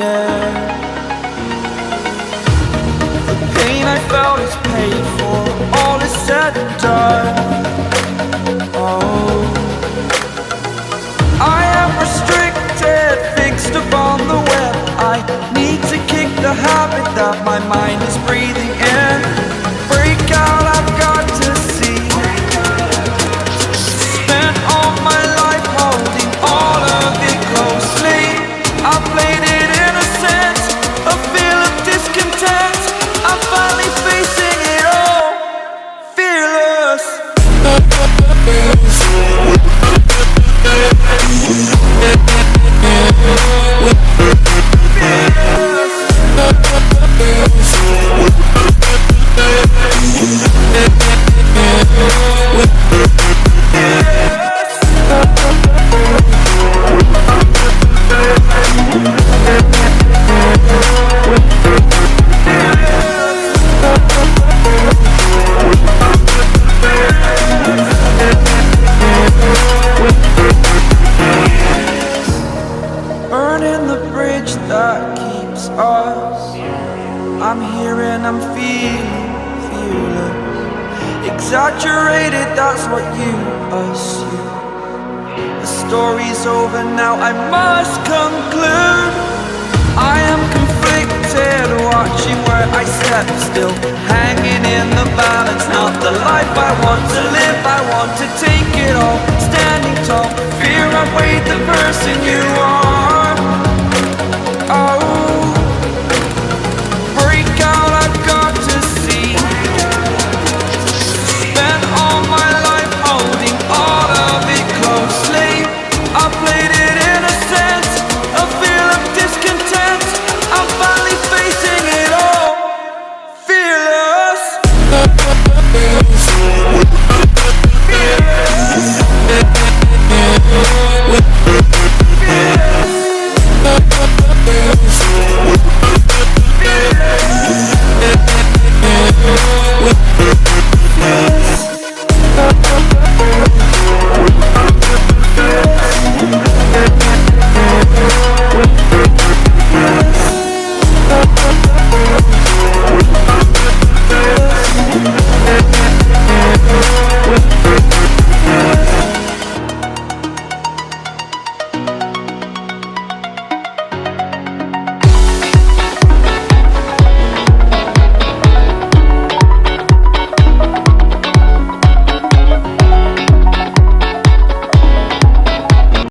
air. The pain I felt is paid for, all is said and done. Oh, I am restricted, fixed upon the web. I need to kick the habit that my mind is breathing in. Break out, I've got to see. Spent all my life holding all of it closely. I played it innocent, a feel of discontent. I'm finally facing it all, fearless. Burning the bridge that keeps us. I'm here and I'm feeling fearless. Exaggerated, that's what you assume. The story's over now, I must conclude. I am conflicted, watching where I step still, hanging in the balance. Not the life I want to live, I want to take it all. Standing tall, fear I weighed the person you are.